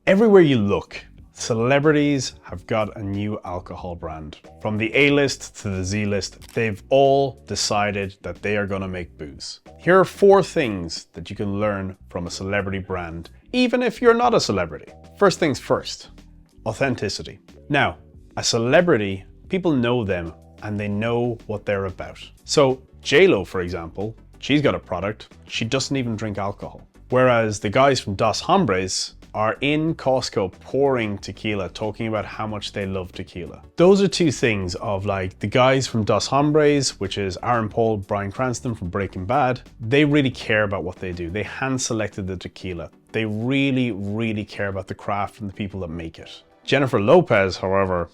Everywhere you look, celebrities have got a new alcohol brand. From the A-list to the Z-list, they've all decided that they are going to make booze. Here are 4 things that you can learn from a celebrity brand, even if you're not a celebrity. First things first, authenticity. Now, a celebrity, people know them and they know what they're about. So J-Lo, for example, she's got a product, she doesn't even drink alcohol. Whereas the guys from Dos Hombres are in Costco pouring tequila, talking about how much they love tequila. Those are 2 things of like the guys from Dos Hombres, which is Aaron Paul, Bryan Cranston from Breaking Bad. They really care about what they do. They hand selected the tequila. They really, really care about the craft and the people that make it. Jennifer Lopez, however,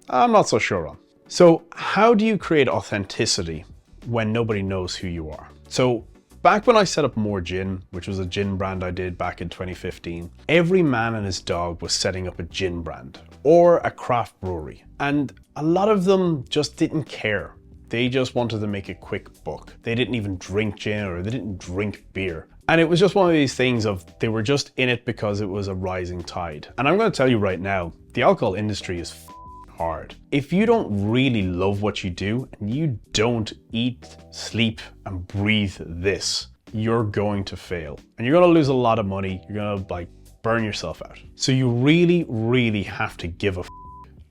I'm not so sure on. So how do you create authenticity when nobody knows who you are? So back when I set up More Gin, which was a gin brand I did back in 2015, every man and his dog was setting up a gin brand or a craft brewery. And a lot of them just didn't care. They just wanted to make a quick buck. They didn't even drink gin or they didn't drink beer. And it was just one of these things of they were just in it because it was a rising tide. And I'm going to tell you right now, the alcohol industry is hard. If you don't really love what you do and you don't eat, sleep and breathe this, you're going to fail and you're going to lose a lot of money. You're going to burn yourself out. So you really, really have to give a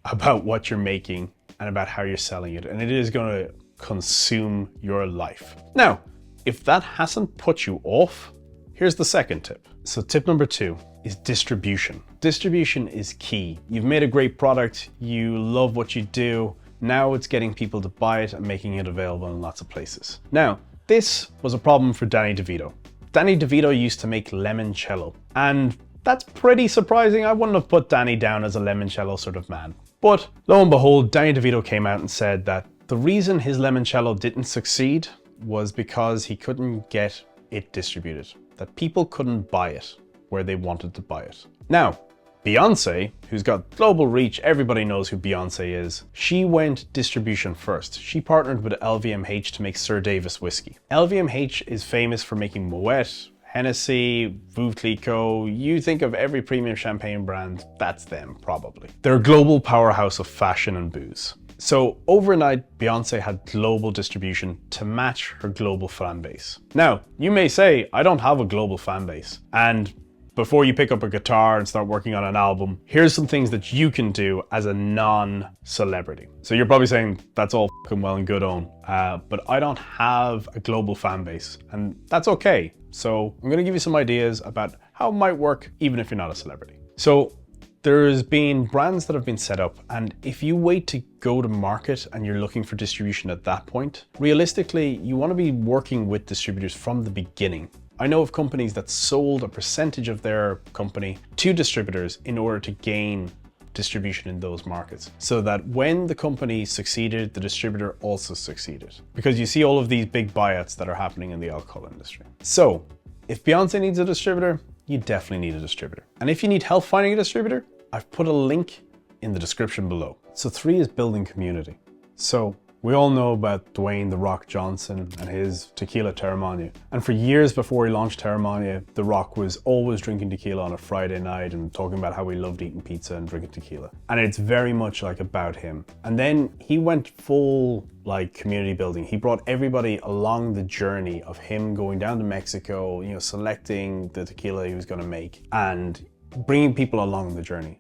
about what you're making and about how you're selling it. And it is going to consume your life. Now, if that hasn't put you off, here's the second tip. So tip number 2 is distribution. Distribution is key. You've made a great product, you love what you do, now it's getting people to buy it and making it available in lots of places. Now, this was a problem for Danny DeVito. Danny DeVito used to make limoncello, and that's pretty surprising. I wouldn't have put Danny down as a limoncello sort of man. But lo and behold, Danny DeVito came out and said that the reason his limoncello didn't succeed was because he couldn't get it distributed, that people couldn't buy it where they wanted to buy it. Now, Beyonce, who's got global reach, everybody knows who Beyonce is, she went distribution first. She partnered with LVMH to make Sir Davis whiskey. LVMH is famous for making Moet, Hennessy, Veuve Clicquot. You think of every premium champagne brand, that's them probably. They're a global powerhouse of fashion and booze. So overnight, Beyonce had global distribution to match her global fan base. Now, you may say, I don't have a global fan base. And before you pick up a guitar and start working on an album, here's some things that you can do as a non-celebrity. So you're probably saying, that's all fucking well and good, Owen, but I don't have a global fan base, and that's okay. So I'm gonna give you some ideas about how it might work, even if you're not a celebrity. So there's been brands that have been set up, and if you wait to go to market and you're looking for distribution at that point, realistically, you want to be working with distributors from the beginning. I know of companies that sold a percentage of their company to distributors in order to gain distribution in those markets, so that when the company succeeded, the distributor also succeeded. Because you see all of these big buyouts that are happening in the alcohol industry. So if Beyonce needs a distributor, you definitely need a distributor. And if you need help finding a distributor, I've put a link in the description below. So 3 is building community. So we all know about Dwayne "The Rock" Johnson and his Tequila Terramania. And for years before he launched Terramania, The Rock was always drinking tequila on a Friday night and talking about how he loved eating pizza and drinking tequila. And it's very much about him. And then he went full community building. He brought everybody along the journey of him going down to Mexico, selecting the tequila he was going to make and bringing people along the journey.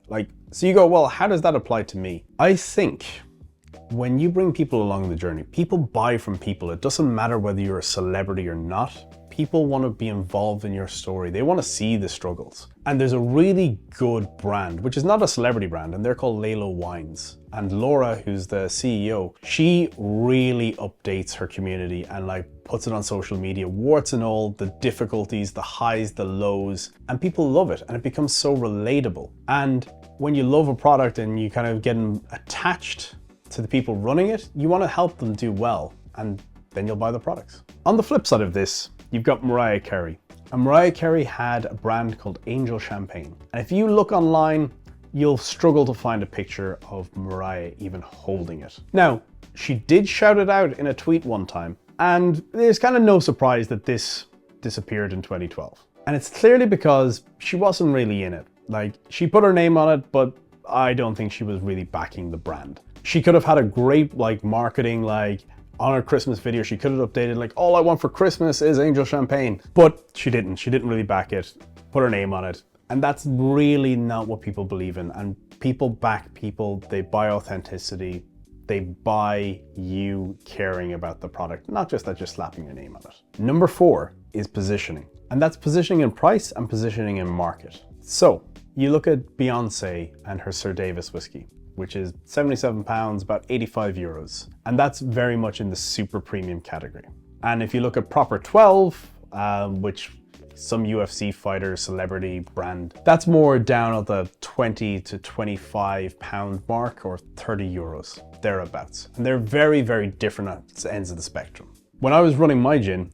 So you go, well, how does that apply to me? I think when you bring people along the journey, people buy from people. It doesn't matter whether you're a celebrity or not. People want to be involved in your story. They want to see the struggles. And there's a really good brand, which is not a celebrity brand, and they're called Lalo Wines. And Laura, who's the CEO, she really updates her community and puts it on social media, warts and all, the difficulties, the highs, the lows, and people love it. And it becomes so relatable. And when you love a product and you kind of get attached to the people running it, you want to help them do well, and then you'll buy the products. On the flip side of this, you've got Mariah Carey. And Mariah Carey had a brand called Angel Champagne. And if you look online, you'll struggle to find a picture of Mariah even holding it. Now, she did shout it out in a tweet one time, and there's kind of no surprise that this disappeared in 2012. And it's clearly because she wasn't really in it. Like, she put her name on it, but I don't think she was really backing the brand. She could have had a great like marketing, like on her Christmas video, she could have updated like, all I want for Christmas is Angel Champagne, but she didn't. She didn't really back it, put her name on it. And that's really not what people believe in. And people back people, they buy authenticity. They buy you caring about the product, not just that you're slapping your name on it. Number 4 is positioning. And that's positioning in price and positioning in market. So you look at Beyonce and her Sir Davis whiskey, which is £77, about 85 euros. And that's very much in the super premium category. And if you look at Proper 12, which some UFC fighter, celebrity brand, that's more down at the 20 to 25 pound mark, or 30 euros, thereabouts. And they're very, very different at ends of the spectrum. When I was running my gin,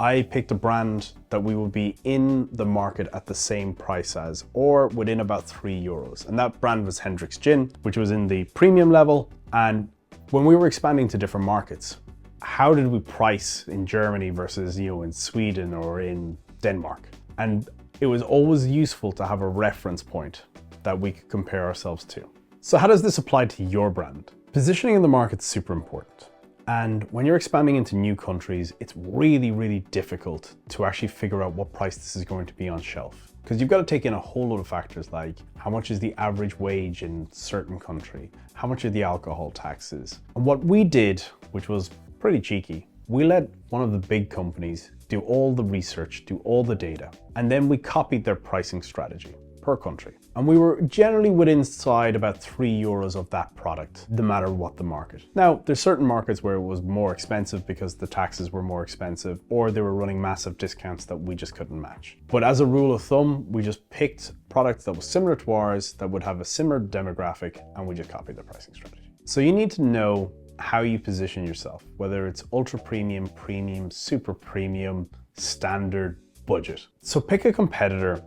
I picked a brand that we would be in the market at the same price as, or within about 3 euros. And that brand was Hendrick's Gin, which was in the premium level. And when we were expanding to different markets, how did we price in Germany versus, in Sweden or in Denmark? And it was always useful to have a reference point that we could compare ourselves to. So how does this apply to your brand? Positioning in the market is super important. And when you're expanding into new countries, it's really, really difficult to actually figure out what price this is going to be on shelf. Because you've got to take in a whole lot of factors, like how much is the average wage in a certain country? How much are the alcohol taxes? And what we did, which was pretty cheeky, we let one of the big companies do all the research, do all the data, and then we copied their pricing strategy per country. And we were generally within inside about 3 euros of that product, no matter what the market. Now, there's certain markets where it was more expensive because the taxes were more expensive, or they were running massive discounts that we just couldn't match. But as a rule of thumb, we just picked products that was similar to ours, that would have a similar demographic, and we just copied the pricing strategy. So you need to know how you position yourself, whether it's ultra premium, premium, super premium, standard, budget. So pick a competitor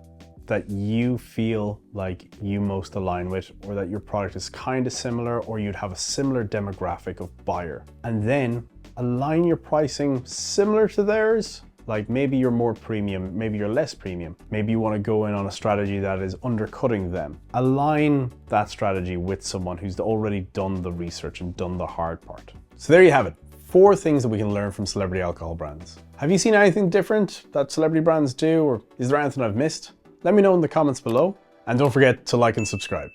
that you feel like you most align with, or that your product is kind of similar, or you'd have a similar demographic of buyer. And then align your pricing similar to theirs. Like maybe you're more premium, maybe you're less premium. Maybe you want to go in on a strategy that is undercutting them. Align that strategy with someone who's already done the research and done the hard part. So there you have it. 4 things that we can learn from celebrity alcohol brands. Have you seen anything different that celebrity brands do, or is there anything I've missed? Let me know in the comments below, and don't forget to like and subscribe.